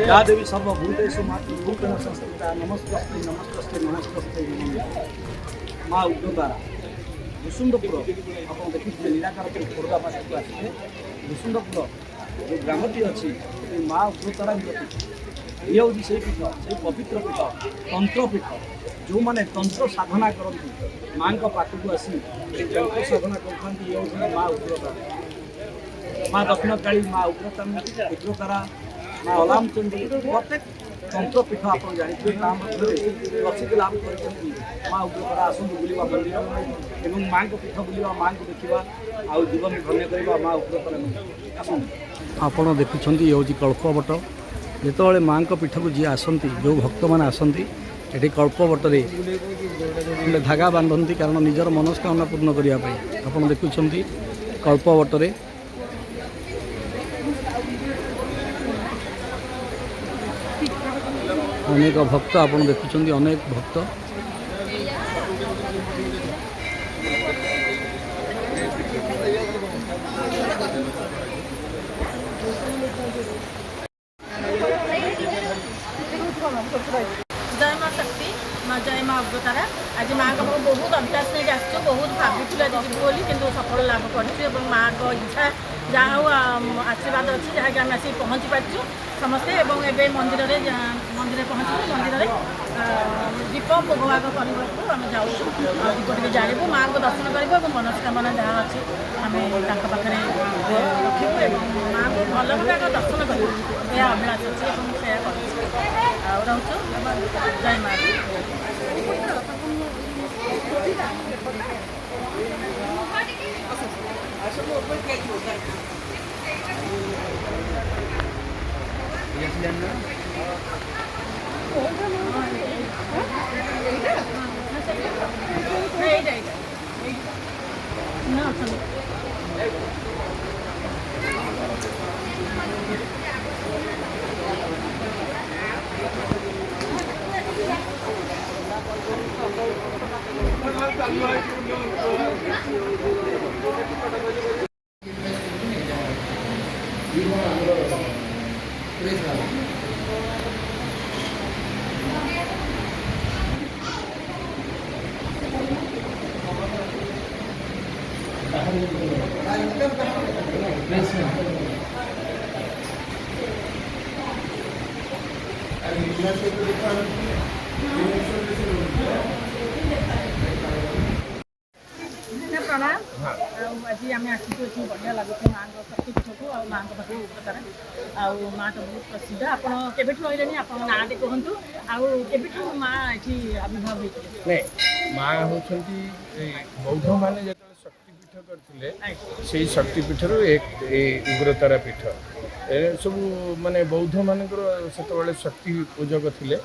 या देवी सर्वभूतेषु मातृरूपेण संस्थिता नमस्ते नमस्ते नमस्ते माँ उग्रतारा भूसुंडपुर आप देखिए निराकारपुर खोर्धा पास आसते भूसुंडपुर जो ग्रामटी अच्छी माँ उग्रतारा ये हूँ से पीठ से पवित्र पीठ तंत्रपीठ जो मैंने तंत्र साधना करती माँ पाखक आसी तंत्र साधना करते ये हूँ माँ उग्रतारा माँ दक्षिणकाली माँ उग्रतारा माँ अलामचंडी प्रत्येक तंत्रपीठ आप जानते प्रसिद्ध लाभ कर माँ उग्रतारा आसतु बुलवा मंदिर और माँ को पीठ बुलवा माँ को देखा आउ जीवन धन्य करवा माँ उग्रतारा आसतु आपड़ देखुं ये हूँ कल्पवट जिते माँ पीठ को जी आसती जो भक्त मैंने आसती ये कल्पवटे गोटे धागा बांधती कारण निजर मनस्कामना पूर्ण करने आप देखुं कल्पवटे अनेक भक्त आप देखुं अनेक भक्त जय माँ शक्ति माँ जय माँ उग्रतारा आज माँ का बहुत अभ्यास नहीं आस बहुत भाभी आज जीव बोली कि सफल लाभ कर माँ को इच्छा जहाँ हूँ आशीर्वाद अच्छी जहाँकि आम आसिक पहुँची पार्चु समस्ते एवं मंदिर मंदिर पहुँचू मंदिर दीप भोगभाग करने आम जाऊँ दीप टे जाणु माँ को दर्शन करूँ मनस्कामना जहाँ अच्छी आम पाखे रखू माँ को भल भाग दर्शन करूँ यह अभ्यास अच्छी से रोचु जय माँ प्रणाम आज आम आसू बढ़िया लगुच माँ शक्तिपीठ को माँ पाखे उग्रतारा आउ माँ तो बहुत प्रसिद्ध आपड़ के रही आप ना टे कहतु आउ माँ ये आविर्भाव होते माँ होती बौद्ध मैंने जो शक्तिपीठ करते से शक्तिपीठ एक उग्रतारा पीठ सब माने बौद्ध मानकर से शक्ति पूजक थे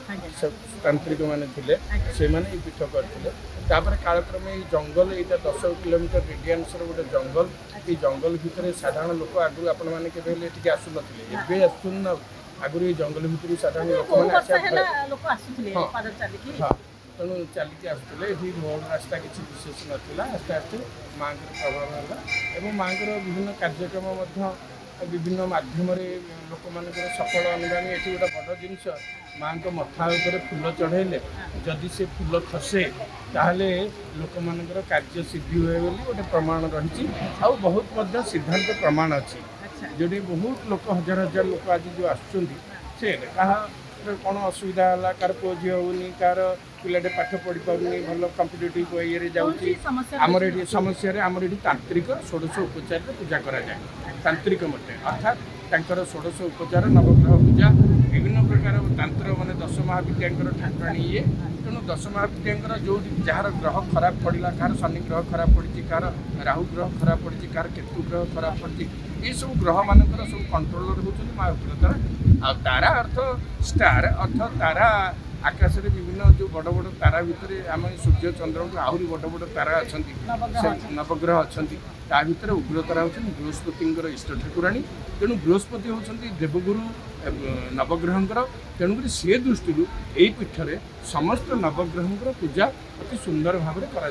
तांत्रिक माने थे से माने पीठ करते कालक्रमे जंगल यहाँ 10 किलोमीटर रेडियंस गोटे जंगल ये जंगल भितर साधारण लोक आगु आपण मैंने के आसुन आसुन आगुरी जंगल भितर साधारण लोक मैंने तेणु चलिकी आसुले ये रोड रास्ता किसी विशेष नाला आस्ते आस्ते माँ प्रभाव है माँ विभिन्न कार्यक्रम विभिन्न मध्यम लोक मान सफल अनुगामी ये गोटे बड़ जिनस माँ मथा उपर फूल चढ़ेले जदि से फूल खसे ताहले लोक मानकर कार्य सिद्धि हुए बोली गोटे प्रमाण रही बहुत सिद्धांत प्रमाण अच्छी जोटी बहुत लोक हजार हजार लोक आज जो आसुँचे कौन असुविधा है कार पुओ झी होनी कार पिलाटे पाठ पढ़ी पार्नी भल कंपिटेटिव ये जाऊँगी आमर ये समस्या आमर ये तांत्रिक षोडश उपचार पूजा कराए तांत्रिक मते अर्थात तांकर षोडश उपचार नवग्रह पूजा विभिन्न प्रकार तंत्र माने 10 महाविद्यांकर ठाकुराणी ये तेणु 10 महाविद्यांकर जो जार ग्रह खराब पड़ा कार शनि ग्रह खराब पड़ी कार राहु ग्रह खराब पड़ी कार केतु ग्रह खराब पड़ी ये सब ग्रह मानकर सब कंट्रोलर होती माँ उग्रतारा आ तारा अर्थ स्टार अर्थ तारा आकाश में विभिन्न जो बड़ बड़ तारा भितर आम सूर्य चंद्र को आहरी बड़ बड़ तारा अच्छा नवग्रह अच्छा ता भर उग्रतारा होती बृहस्पति इष्ट ठाकुराणी तेणु बृहस्पति होती देवगुरु नवग्रहंकर तेणुक सी दृष्टि यही पीठरे समस्त नवग्रहंकर पूजा अति सुंदर भाव में करा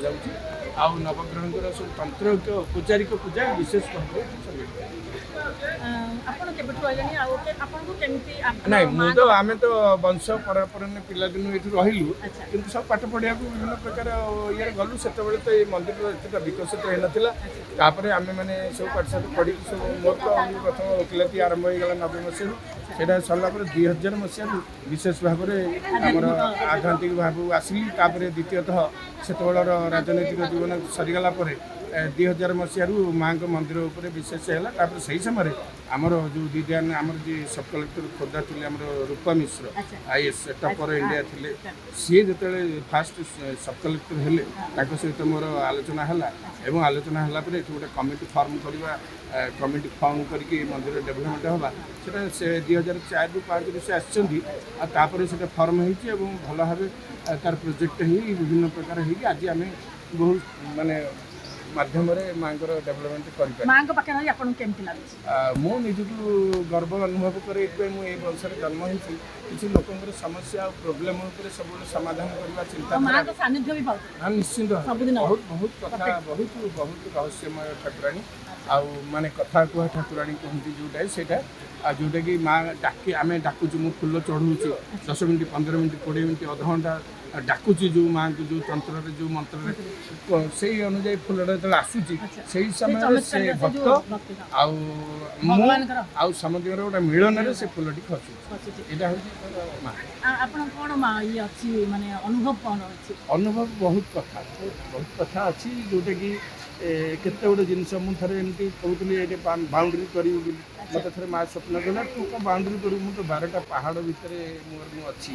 नवग्रहंकर सब तंत्र औपचारिक पूजा विशेष भाव में आपण केबेठु ରହିଲେଣି ଆଉ ଆପଣଙ୍କୁ କେମିତି ନାଇଁ ମୁଁ ତ ଆମେ ତ ବଂଶ ପରମ୍ପରା ପିଲାଦିନୁ ଏଠି ରହିଲୁ କିନ୍ତୁ ସବୁ ପାଠ ପଢ଼ିବାକୁ ବିଭିନ୍ନ ପ୍ରକାର ଇଏରେ ଗଲୁ ସେତେବେଳେ ତ ଏଇ ମନ୍ଦିର ଏତେଟା ବିକଶିତ ହେଇନଥିଲା ତାପରେ ଆମେ ମାନେ ସବୁ ପାଠଶାଠ ପଢ଼ିକି ସବୁ ମୋର ତ ପ୍ରଥମ ଓକିଲାତି ଆରମ୍ଭ ହେଇଗଲା 90 ମସିହାରୁ ସେଇଟା ସରିଲା ପରେ 2000 ମସିହାରୁ ବିଶେଷ ଭାବରେ ଆମର ଆଧ୍ୟାତ୍ମିକ ଭାବକୁ ଆସିଲି ତାପରେ ଦ୍ୱିତୀୟତଃ ସେତେବେଳର ରାଜନୈତିକ ଜୀବନ ସରିଗଲା ପରେ 2000 ମସିହାରୁ ମାଆଙ୍କ ମନ୍ଦିର ଉପରେ ବିଶେଷ ହେଲା ତାପରେ ସେହି ସମୟରେ ଆମର ଯେଉଁ ଦୁଇଟା ଆମର ଯିଏ ସବ୍ କଲେକ୍ଟର ଖୋର୍ଦ୍ଧା ଥିଲେ ଆମର ରୂପା ମିଶ୍ର IAS ଟପର ଇଣ୍ଡିଆ ଥିଲେ ସିଏ ଯେତେବେଳେ ଫାଷ୍ଟ ସବ୍ କଲେକ୍ଟର ହେଲେ ତାଙ୍କ ସହିତ ମୋର ଆଲୋଚନା ହେଲା ଏବଂ ଆଲୋଚନା ହେଲା ପରେ ଏଠି ଗୋଟେ କମିଟି ଫର୍ମ କରିବା କମିଟି ଫର୍ମ କରିକି ମନ୍ଦିର ଡେଭଲପମେଣ୍ଟ ହେବା ସେଟା ସେ 2004ରୁ 5ରୁ ସେ ଆସିଛନ୍ତି ଆଉ ତାପରେ ସେଟା ଫର୍ମ ହେଇଛି ଏବଂ ଭଲ ଭାବେ ତାର ପ୍ରୋଜେକ୍ଟ ହେଇ ବିଭିନ୍ନ ପ୍ରକାର ହେଇକି ଆଜି ଆମେ ବହୁତ ମାନେ ମାଧ୍ୟମରେ ମାଙ୍କର ଡେଭଲପମେଣ୍ଟ କରିପାରିବି ମାଙ୍କ ପାଖରେ ରହି ଆପଣଙ୍କୁ କେମିତି ଲାଗୁଛି ମୁଁ ନିଜକୁ ଗର୍ବ ଅନୁଭବ କରେ ଏଥିପାଇଁ ମୁଁ ଏଇ ବଂଶରେ ଜନ୍ମ ହେଇଛି କିଛି ଲୋକଙ୍କର ସମସ୍ୟା ଆଉ ପ୍ରୋବ୍ଲେମ ଉପରେ ସବୁବେଳେ ସମାଧାନ କରିବା ଚିନ୍ତା ମାଙ୍କ ସାନ୍ନିଧ୍ୟ ବି ପାଉଛୁ ନିଶ୍ଚିନ୍ତ ବହୁତ ବହୁତ କଥା ବହୁତ ବହୁତ ରହସ୍ୟମୟ ଠାକୁରାଣୀ ଆଉ ମାନେ କଥା କୁହା ଠାକୁରାଣୀ କୁହନ୍ତି ଯେଉଁଟା ସେଇଟା ଆଉ ଯେଉଁଟାକି ମା ଡାକି ଆମେ ଡାକୁଛୁ ମୁଁ ଫୁଲ ଚଢ଼ଉଛି 10 ମିନିଟ୍ 15 ମିନିଟ୍ 20 ମିନିଟ୍ ଅଧଘଣ୍ଟା ଡାକୁଛି ଯେଉଁ ମାଆଙ୍କୁ ଯେଉଁ ତନ୍ତ୍ରରେ ଯେଉଁ ମନ୍ତ୍ରରେ ସେଇ ଅନୁଯାୟୀ ଫୁଲଟା ଯେତେବେଳେ ଆସୁଛି ସେଇ ସମୟରେ ସେ ଭକ୍ତ ଆଉ ମୁଁ ଆଉ ସମସ୍ତଙ୍କର ଗୋଟେ ମିଳନରେ ସେ ଫୁଲଟି ଖସୁଛି ଏଇଟା ହେଉଛି ମା ଆପଣ କ'ଣ ମା ଇଏ ଅଛି ମାନେ ଅନୁଭବ କ'ଣ ଅଛି ଅନୁଭବ ବହୁତ କଥା ଅଛି ଯେଉଁଟାକି କେତେ ଗୋଟେ ଜିନିଷ ମୁଁ ଥରେ ଏମିତି କହୁଥିଲି ଏଠି ବାଉଣ୍ଡରୀ କରିବି ବୋଲି ମୋତେ ଥରେ ମା ସ୍ୱପ୍ନ ଦେଲା ତୁ କ'ଣ ବାଉଣ୍ଡରୀ କରିବୁ ମୁଁ ତ 12ଟା ପାହାଡ଼ ଭିତରେ ମୁଁ ଅଛି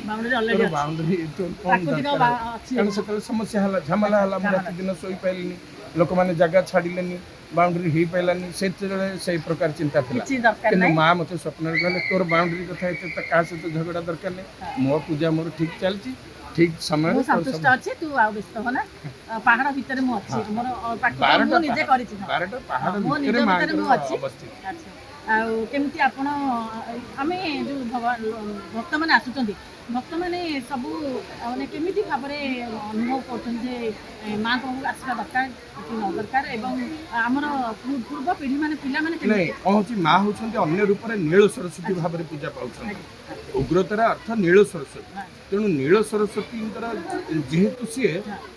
ବାଉଣ୍ଡରୀ କ'ଣ କାରଣ ସେତେବେଳେ ସମସ୍ୟା ହେଲା ଝାମେଲା ହେଲା ମୁଁ ରାତି ଦିନ ଶୋଇପାରିଲିନି ଲୋକମାନେ ଜାଗା ଛାଡ଼ିଲେନି ବାଉଣ୍ଡରୀ ହେଇପାରିଲାନି ସେତେବେଳେ ସେଇ ପ୍ରକାର ଚିନ୍ତା ଥିଲା କିନ୍ତୁ ମା ମୋତେ ସ୍ୱପ୍ନରେ କହିଲେ ତୋର ବାଉଣ୍ଡରୀ କଥା ଏତେ କାହା ସହିତ ଝଗଡ଼ା ଦରକାର ନାହିଁ ମୋ ପୂଜା ମୋର ଠିକ୍ ଚାଲିଛି ଠିକ୍ ସମୟରେ ସନ୍ତୁଷ୍ଟ ଅଛି ତୁ ଆଉ ବ୍ୟସ୍ତ ହନା ପାହାଡ଼ ଭିତରେ ମୁଁ ଅଛି ମୋର ମୁଁ ନିଜେ କରିଛି 12ଟା ପାହାଡ଼ ଭିତରେ ମାଙ୍କର ଅବସ୍ଥିତ ଆଉ କେମିତି ଆପଣ ଆମେ ଯେଉଁ ଭକ୍ତମାନେ ଆସୁଛନ୍ତି ଭକ୍ତମାନେ ସବୁ ମାନେ କେମିତି ଭାବରେ ଅନୁଭବ କରୁଛନ୍ତି ଯେ ମାଆଙ୍କ ପାଖକୁ ଆସିବା ଦରକାର କି ନ ଦରକାର ଏବଂ ଆମର ପୂର୍ବ ପିଢ଼ିମାନେ ପିଲାମାନେ ନାଇଁ କ'ଣ ହେଉଛି ମା ହେଉଛନ୍ତି ଅନ୍ୟ ରୂପରେ ନୀଳ ସରସ୍ୱତୀ ଭାବରେ ପୂଜା ପାଉଛନ୍ତି ଉଗ୍ରତାର ଅର୍ଥ ନୀଳ ସରସ୍ୱତୀ ତେଣୁ ନୀଳ ସରସ୍ୱତୀଙ୍କର ଯେହେତୁ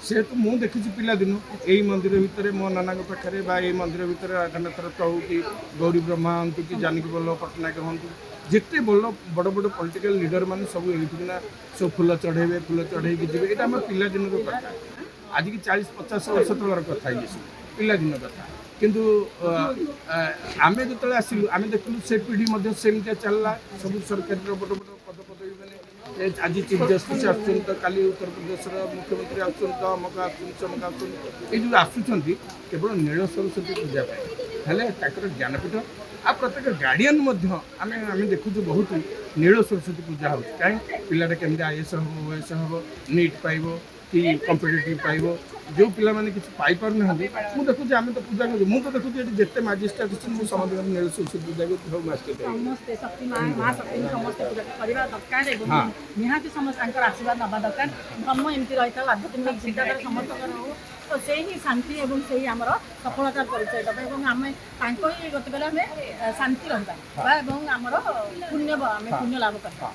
ସେହେତୁ ମୁଁ ଦେଖିଛି ପିଲାଦିନୁ ଏଇ ମନ୍ଦିର ଭିତରେ ମୋ ନାନାଙ୍କ ପାଖରେ ବା ଏଇ ମନ୍ଦିର ଭିତରେ ରାଧାନାଥ ରଥ ହଉ କି ଗୌରୀ ବ୍ରହ୍ମା ହୁଅନ୍ତୁ କି ଜାନକୀ ବଲ୍ଲଭ ପଟ୍ଟନାୟକ ହୁଅନ୍ତୁ ଯେତେ ବଡ଼ ବଡ଼ ପଲିଟିକାଲ ଲିଡର ମାନେ ସବୁ ଏଇଠିକିନା ସବୁ ଫୁଲ ଚଢ଼େଇକି ଯିବେ ଏଇଟା ଆମ ପିଲାଦିନର କଥା ଆଜିକି 40-50 ବର୍ଷ ତଳର କଥା ଇଏ ପିଲାଦିନ କଥା କିନ୍ତୁ ଆମେ ଯେତେବେଳେ ଆସିଲୁ ଆମେ ଦେଖିଲୁ ସେ ପିଢ଼ି ମଧ୍ୟ ସେମିତିଆ ଚାଲିଲା ସବୁ ସରକାରୀର ବଡ଼ ପଦପଦବୀ ମାନେ ଆଜି ଚିଫ୍ ଜଷ୍ଟିସ୍ ଆସୁଛନ୍ତି ତ କାଲି ଉତ୍ତରପ୍ରଦେଶର ମୁଖ୍ୟମନ୍ତ୍ରୀ ଆସୁଛନ୍ତି ତ ଅମକ ଆସୁଛନ୍ତି ଚମକ ଆସୁଛନ୍ତି ଏଇ ଯେଉଁ ଆସୁଛନ୍ତି କେବଳ ନୀଳ ସରସ୍ୱତୀ ପୂଜା ପାଇଁ ହେଲେ ତାଙ୍କର ଜ୍ଞାନପୀଠ ଆଉ ପ୍ରତ୍ୟେକ ଗାର୍ଡ଼ିଆନ୍ ମଧ୍ୟ ଆମେ ଦେଖୁଛୁ ବହୁତ ନୀଳ ସରସ୍ୱତୀ ପୂଜା ହେଉଛି କାହିଁ ପିଲାଟା କେମିତି IAS ହେବ OAS ହେବ ନିଟ୍ ପାଇବ କି କମ୍ପିଟେଟିଭ୍ ପାଇବ ଯେଉଁ ପିଲାମାନେ କିଛି ପାଇପାରୁନାହାନ୍ତି ମୁଁ ଦେଖୁଛି ଆମେ ତ ପୂଜା କରୁଛୁ ମୁଁ ତ ଦେଖୁଛି ଏଠି ଯେତେ ମାଜିଷ୍ଟ୍ରେଟ୍ ଅଛନ୍ତି ମୁଁ ସମସ୍ତଙ୍କର ନୀଳ ସରସ୍ୱତୀ ପୂଜା କରୁଛି ସବୁ ସମସ୍ତେ ଶକ୍ତି ମା ଶକ୍ତିଙ୍କୁ ସମସ୍ତେ ପୂଜା କରିବା ଦରକାର ଏବଂ ନିହାତି ସମସ୍ତେ ତାଙ୍କର ଆଶୀର୍ବାଦ ନେବା ଦରକାର ଧର୍ମ ଏମିତି ରହିଥାଉ ଆଧ୍ୟାତ୍ମିକ ଚିନ୍ତାଧାରା ସମସ୍ତଙ୍କର ହଉ ତ ସେଇ ହିଁ ଶାନ୍ତି ଏବଂ ସେଇ ଆମର ସଫଳତାର ପରିଚୟ ଦେବା ଏବଂ ଆମେ ତାଙ୍କ ହିଁ ଗତି କଲେ ଆମେ ଶାନ୍ତି ରହିବା ଏବଂ ଆମର ପୁଣ୍ୟ ଲାଭ କରିବା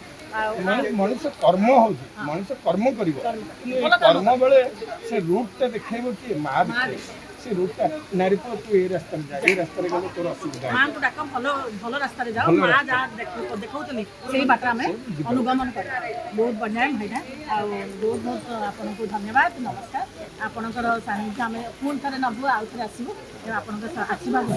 ମଣିଷ କର୍ମ ହେଉଛି ମଣିଷ କର୍ମ କରିବ କର୍ମ ବେଳେ ସେ ରୁଟ୍ଟା ଦେଖାଇବ କିଏ ମା ଦେଖାଇବ ସେ ରୁଟ୍ଟା ନାରୀ ପୁଅ ତୁ ଏଇ ରାସ୍ତାରେ ଯା ଏଇ ରାସ୍ତାରେ ଗଲେ ତୋର ଅସୁବିଧା ମାଆଙ୍କୁ ଡାକ ଭଲ ରାସ୍ତାରେ ଯାଅ ମା ଯାହା ଦେଖାଉଛନ୍ତି ସେଇ ବାଟ ଆମେ ଅନୁଗମନ କରିବା ବହୁତ ବଢ଼ିଆ ଭାଇନା ଆଉ ବହୁତ ଆପଣଙ୍କୁ ଧନ୍ୟବାଦ ନମସ୍କାର ଆପଣଙ୍କର ସାନ୍ନିଧ୍ୟ ଆମେ ପୁଣି ଥରେ ନେବୁ ଆଉ ଥରେ ଆସିବୁ ଆପଣଙ୍କ ଆଶୀର୍ବାଦ